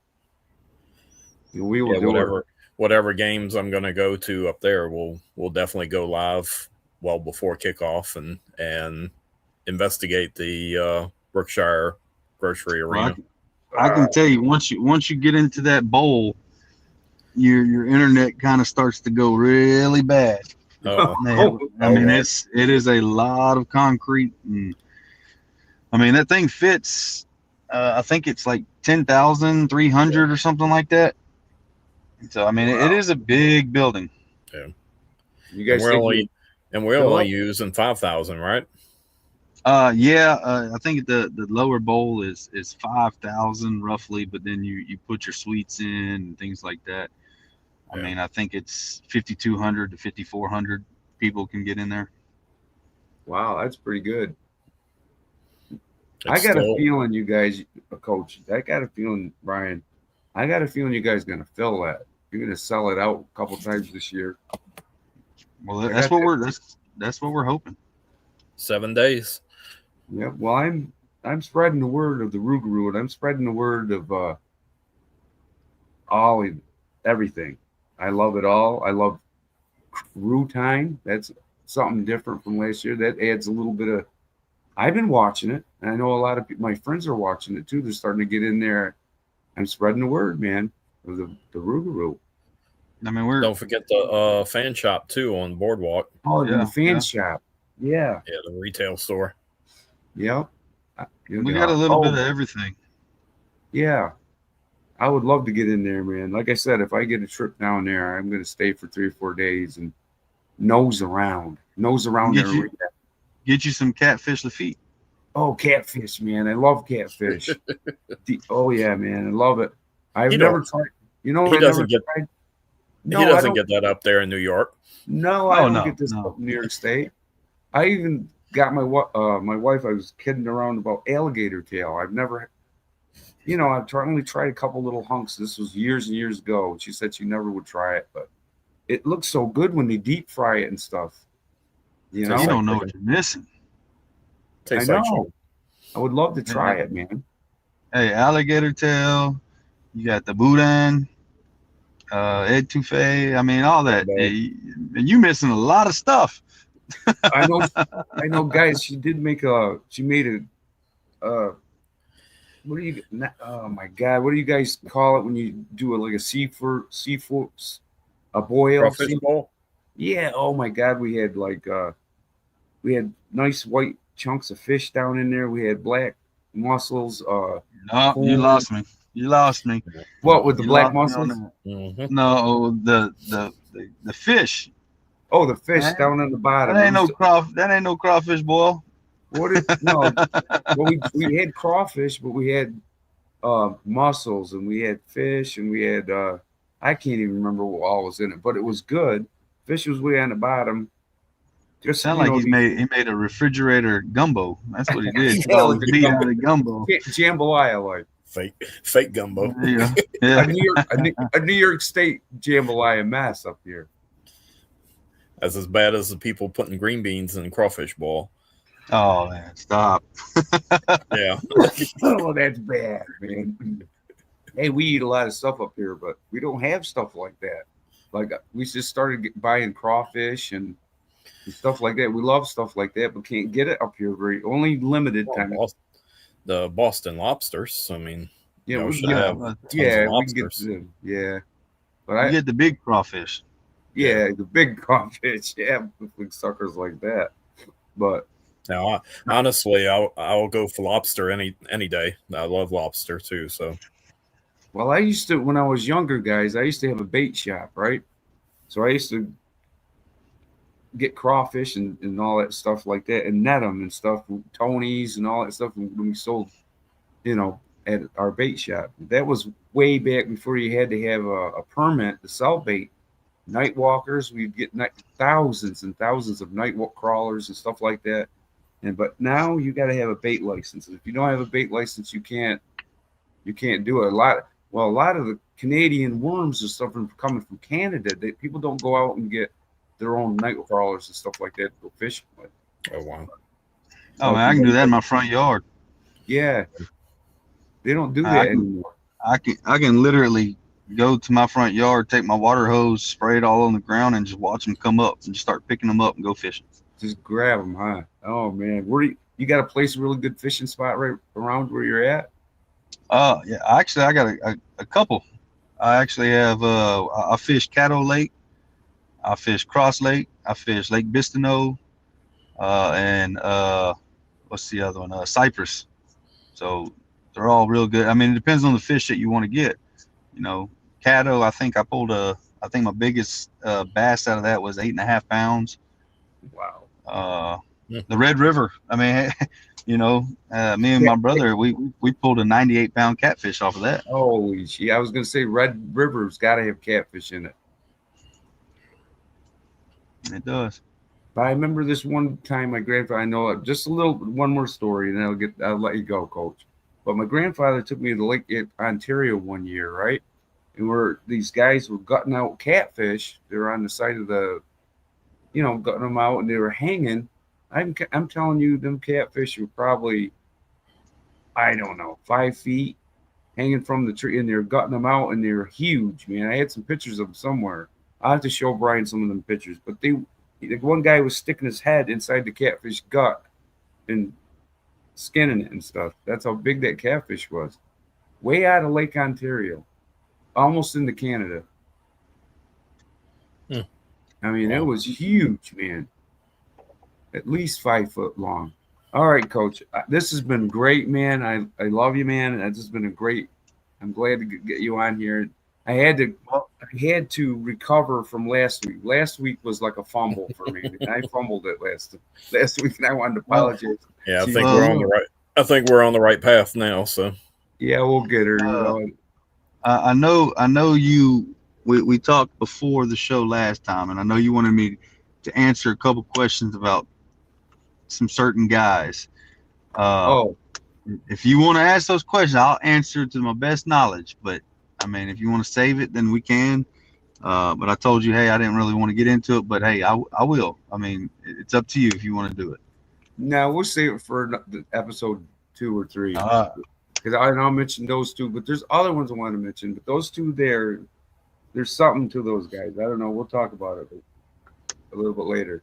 We will do whatever games I'm going to go to up there. We'll definitely go live well before kickoff and investigate the Brookshire Grocery Arena. I can tell you once you get into that bowl, your internet kind of starts to go really bad. I mean, it is a lot of concrete, and I mean that thing fits. I think it's like 10,300 or something like that. So I mean, it is a big building. Yeah. You guys we're only using 5,000, right? I think the lower bowl is 5,000 roughly, but then you put your suites in and things like that. I mean, I think it's 5,200 to 5,400 people can get in there. Wow, that's pretty good. I got a feeling you guys, Coach. I got a feeling, Brian. I got a feeling you guys are gonna fill that. You're gonna sell it out a couple times this year. Well, that's what we're hoping. 7 days. Yeah. Well, I'm spreading the word of the ROUXGAROUX, and I'm spreading the word of everything. I love it all. I love Roux time. That's something different from last year. That adds a little bit of. I've been watching it, and I know a lot of my friends are watching it too. They're starting to get in there. I'm spreading the word, man, of the ROUXGAROUX. I mean, don't forget the fan shop too on Boardwalk. Oh, yeah, the fan shop. Yeah. Yeah, the retail store. Yep. We got a little bit of everything. Yeah. I would love to get in there, man. Like I said, if I get a trip down there, I'm going to stay for 3 or 4 days and nose around there. Get you some catfish Lafitte. Oh, catfish, man. I love catfish. Oh, yeah, man. I love it. I've never tried. He doesn't get that up there in New York. No, I don't get this up in New York State. I even got my wife. I was kidding around about alligator tail. I've never, I've only tried a couple little hunks. This was years and years ago. She said she never would try it, but it looks so good when they deep fry it and stuff. You don't know what you're missing. Tastes I like know. shrimp. I would love to try it, man. Hey, alligator tail. You got the boudin, etouffee. I mean, all that. You missing a lot of stuff. I know. I know, guys. She made a. What do you? Oh my God! What do you guys call it when you do like a seafood, a boil? Crawfish bowl. Yeah. Oh my God! We had nice white chunks of fish down in there. We had black mussels. No, you Corn. lost me. You lost me. What with the You black lost me on mussels? that. Mm-hmm. No, the fish. Oh, the fish That, down on the bottom. that ain't no That ain't no crawfish, boy. No. Well, we had crawfish, but we had mussels and we had fish and we had I can't even remember what all was in it, but it was good. Fish was way on the bottom. Just Sound like he made a refrigerator gumbo. That's what he did. Took yeah, all like the the meat out gumbo. of the gumbo. Jambalaya, like Fake gumbo. Yeah, a yeah. New York State jambalaya mess up here. That's as bad as the people putting green beans in crawfish bowl. Oh man, stop. Yeah. Oh, that's bad, man. Hey, we eat a lot of stuff up here, but we don't have stuff like that. Like we just started buying crawfish and stuff like that. We love stuff like that, but can't get it up here only limited time. The Boston lobsters. I mean, Yeah, we we should can have get, tons yeah, of we can get lobsters. them. Yeah, but You get the big crawfish. yeah, the big crawfish, yeah, big suckers like that. But Now, honestly, I'll go for lobster any day. I love lobster too. So, well, I used to when I was younger, guys. I used to have a bait shop, right? So I used to get crawfish and all that stuff like that, and net them and stuff, Tony's and all that stuff when we sold, at our bait shop. That was way back before you had to have a permit to sell bait. Night walkers, we'd get thousands and thousands of night walk crawlers and stuff like that. But now you got to have a bait license. If you don't have a bait license, you can't do it. A lot of the Canadian worms and stuff are coming from Canada. People don't go out and get their own night crawlers and stuff like that to go fishing with. oh wow. Oh man, I can do that in my front yard. Yeah, they don't do that anymore. I can literally go to my front yard, take my water hose, spray it all on the ground, and just watch them come up and just start picking them up and go fishing. Just grab them, huh? Oh man, where you got a place, a really good fishing spot right around where you're at? Yeah, actually I got a couple. I actually have I fish Caddo Lake, I fish Cross Lake, I fish Lake Bistineau, and what's the other one? Cypress. So they're all real good. I mean, it depends on the fish that you want to get. Caddo, I think my biggest bass out of that was 8.5 pounds. Wow. The Red River. I mean, me and my brother, we pulled a 98-pound catfish off of that. Holy shit! I was gonna say Red River's got to have catfish in it. It does. But I remember this one time my grandfather. I know just one more story, and I'll let you go, Coach. But my grandfather took me to the lake at Ontario one year, right? And these guys were gutting out catfish. They were on the side of the, gutting them out, and they were hanging. I'm telling you, them catfish were probably, I don't know, 5 feet hanging from the tree, and they were gutting them out, and they were huge, man. I had some pictures of them somewhere. I'll have to show Brian some of them pictures. But one guy was sticking his head inside the catfish gut and skinning it and stuff. That's how big that catfish was. Way out of Lake Ontario, almost into Canada. I mean, It was huge, man. At least 5 foot long. All right, Coach. This has been great, man. I love you, man. This has been I'm glad to get you on here. I had to recover from last week. Last week was like a fumble for me. I fumbled it last week, and I wanted to apologize. Yeah, I think we're on the right. I think we're on the right path now. So yeah, we'll get her. I know you. We talked before the show last time, and I know you wanted me to answer a couple questions about some certain guys. If you want to ask those questions, I'll answer to my best knowledge. But I mean, if you want to save it, then we can. But I told you, hey, I didn't really want to get into it, but hey, I will. I mean, it's up to you if you want to do it. Now we'll save it for episode 2 or 3 Uh, because I'll mention those two. But there's other ones I want to mention. But those two there's something to those guys. I don't know. We'll talk about it a little bit later.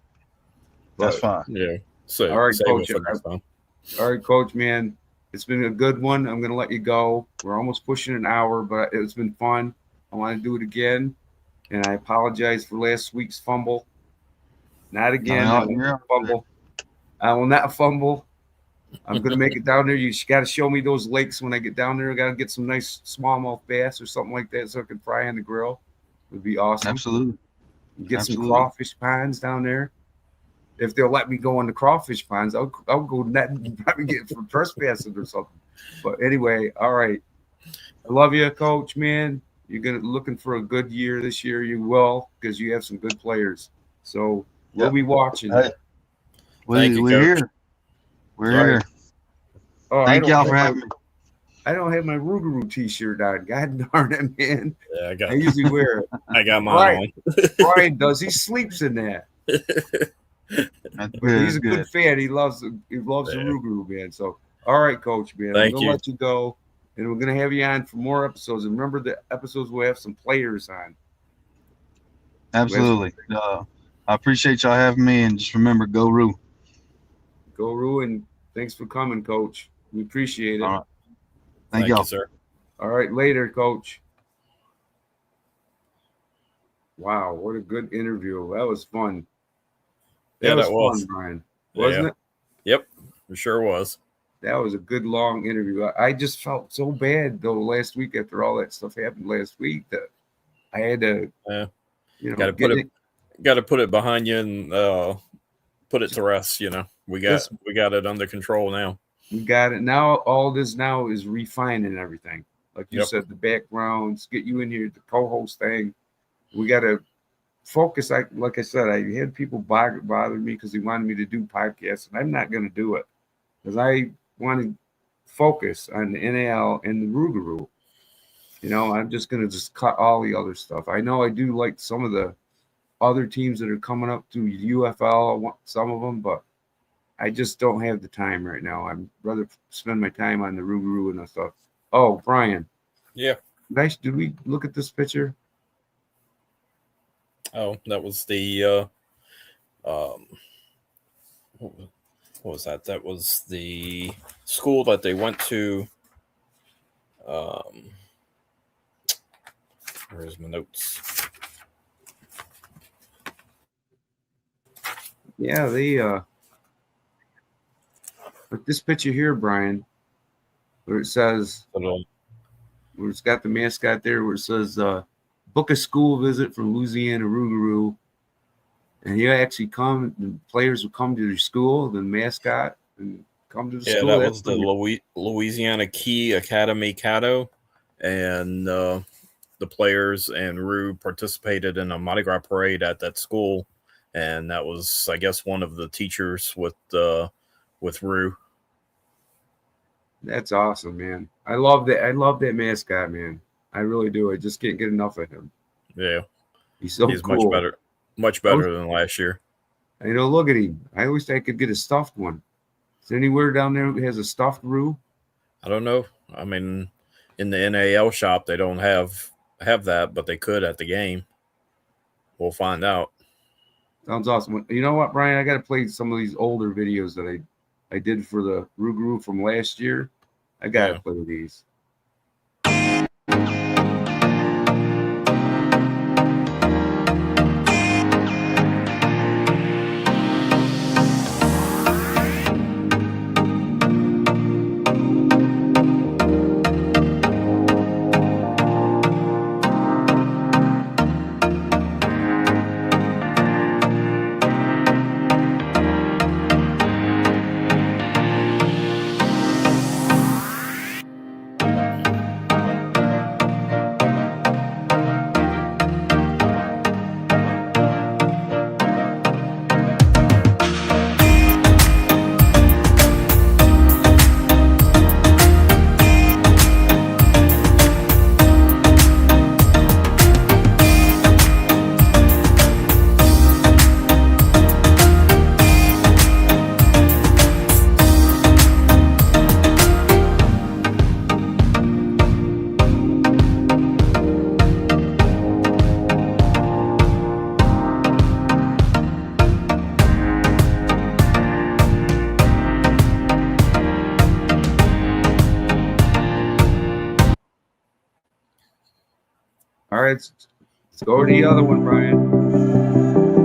that's But fine. Yeah. So all right, save Coach. it for next time. All right, Coach, man. It's been a good one. I'm going to let you go. We're almost pushing an hour, but it's been fun. I want to do it again. And I apologize for last week's fumble. Not again. I will not fumble. I will not fumble. I'm going to make it down there. You got to show me those lakes when I get down there. I got to get some nice smallmouth bass or something like that so I can fry on the grill. It would be awesome. Absolutely. Get some crawfish ponds down there. If they'll let me go on the crawfish ponds, I'll go net and probably get some trespassing or something. But anyway, all right. I love you, Coach, man. You're looking for a good year this year. You will, because you have some good players. So we'll be watching. Hey, Thank you, we're Coach. here. We're here. Oh, Thank y'all for having me. I don't have my ROUXGAROUX t-shirt on. God darn it, man. Yeah, I usually wear it. I got mine on. Brian does. He sleeps in that. He's a good fan. He loves the ROUXGAROUX, man. So, all right, Coach, man. I'm going to let you go, and we're going to have you on for more episodes. And remember, the episodes will have some players on. Absolutely. I appreciate y'all having me, and just remember, go Roux. Go Roux, and thanks for coming, Coach. We appreciate it. All right. Thank y'all, sir. All right, later, Coach. Wow, what a good interview. That was fun. That was fun, Brian. Wasn't it? Yep, it sure was. That was a good long interview. I just felt so bad though last week after all that stuff happened last week that I had to, got to put it behind you and put it to rest. You know, we got it under control now. We got it now. All this now is refining everything, like you said, the backgrounds, get you in here, the co-host thing. We got to focus. Like I said, I had people bother me because they wanted me to do podcasts, and I'm not going to do it because I want to focus on the NAL and the ROUXGAROUX. You know, I'm just going to just cut all the other stuff. I know I do like some of the other teams that are coming up to UFL, some of them, but I just don't have the time right now. I'd rather spend my time on the ROUXGAROUX and stuff. Oh, Brian. Yeah. Nice. Did we look at this picture? Oh, that was the what was that? That was the school that they went to. Where's my notes? Yeah, but this picture here, Brian, where it says, where it's got the mascot there, where it says, book a school visit from Louisiana ROUXGAROUX. And you actually come, and players will come to your school, the mascot, and come to the school. Yeah, that was the Louisiana Key Academy Caddo. And the players and Roux participated in a Mardi Gras parade at that school. And that was, I guess, one of the teachers with Roux. That's awesome, man. I love that mascot, man. I really do. I just can't get enough of him. Yeah. He's cool. Much better than last year. You know, look at him. I always think I could get a stuffed one. Is there anywhere down there that has a stuffed Roux? I don't know. I mean, in the NAL shop, they don't have that, but they could at the game. We'll find out. Sounds awesome. You know what, Brian? I got to play some of these older videos that I did for the ROUXGAROUX from last year. I got to play these. All right, let's go to the other one, Brian.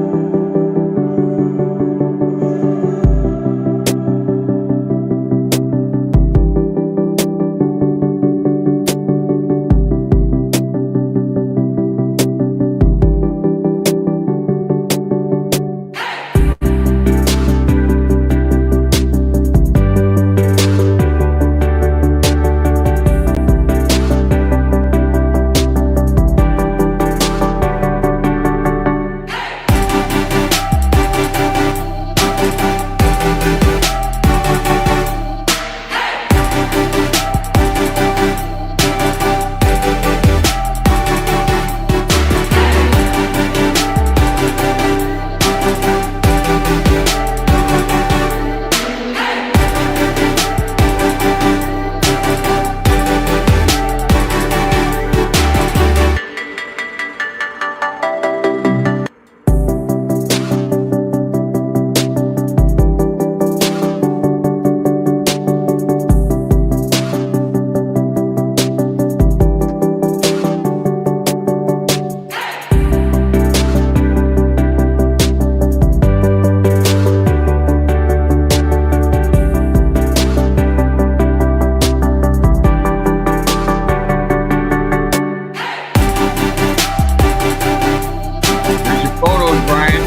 Here's your photos, Brian.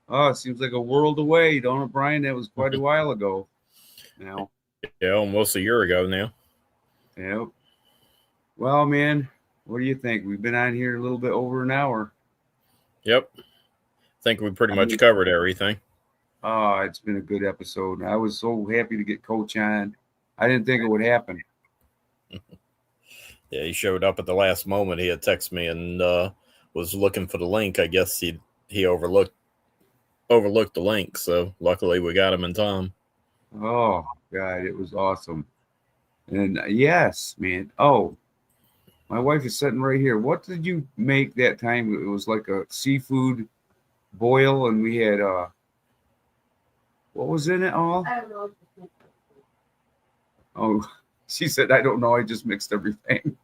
Oh, it seems like a world away, don't it, Brian? That was quite a while ago. Now, Yeah, almost a year ago now. yep. Well, man, what do you think? We've been on here a little bit over an hour. Yep. Think we pretty much covered everything. Oh, it's been a good episode. I was so happy to get Coach on. I didn't think it would happen. Yeah, he showed up at the last moment. He had texted me and was looking for the link. I guess he overlooked the link, so luckily we got him in time. Oh, God, it was awesome. And yes, man. Oh, my wife is sitting right here. What did you make that time? It was like a seafood boil, and we had what was in it all? I don't know. Oh, she said, I don't know. I just mixed everything.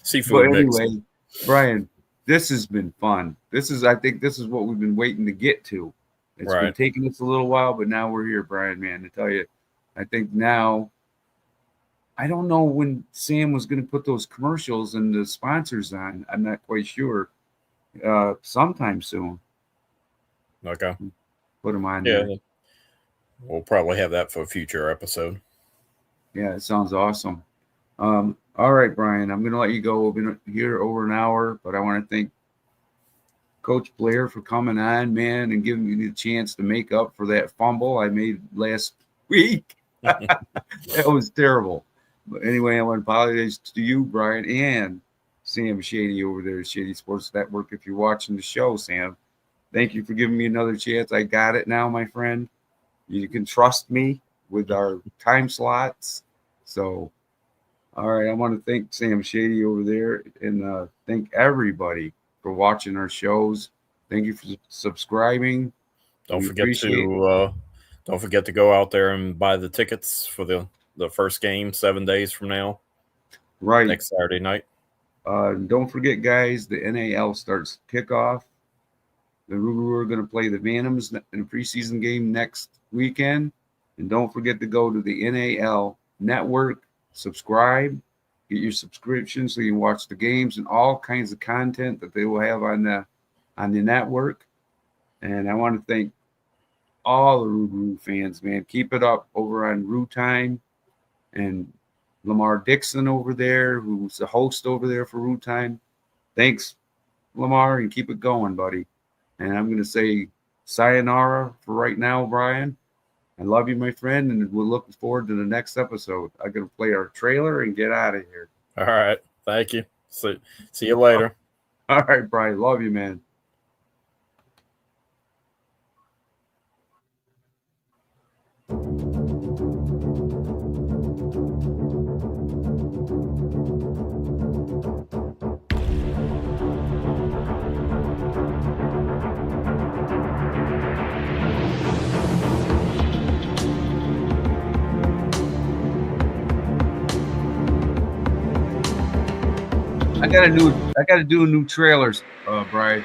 Seafood But mix. anyway, Brian, this has been fun. I think this is what we've been waiting to get to. It's been Right. taking us a little while, but now we're here, Brian, man, to tell you. I think now, I don't know when Sam was going to put those commercials and the sponsors on. I'm not quite sure. Sometime soon, Okay. put them on Yeah. there. We'll probably have that for a future episode. Yeah, it sounds awesome. All right, Brian, I'm going to let you go. We've been here over an hour, but I want to thank Coach Blair for coming on, man, and giving me the chance to make up for that fumble I made last week. That was terrible. But anyway, I want to apologize to you, Brian, and Sam Shady over there at Shady Sports Network. If you're watching the show, Sam, thank you for giving me another chance. I got it now, my friend. You can trust me with our time slots. So, all right, I want to thank Sam Shady over there and thank everybody for watching our shows. Thank you for subscribing. Don't We forget appreciate to go out there and buy the tickets for the first game 7 days from now, right. next Saturday night. Don't forget, guys, the NAL starts kickoff. The ROUX are going to play the Phantoms in a preseason game next weekend. And don't forget to go to the NAL network, subscribe, get your subscription so you can watch the games and all kinds of content that they will have on the network. And I want to thank all the Roux fans, man. Keep it up over on Roux Time. And Lamar Dixon over there, who's the host over there for Roux Time. Thanks, Lamar, and keep it going, buddy. And I'm going to say sayonara for right now, Brian. I love you, my friend, and we're looking forward to the next episode. I'm going to play our trailer and get out of here. All right. Thank you. See you later. All right, Brian. Love you, man. I got to do a new trailers, Brian.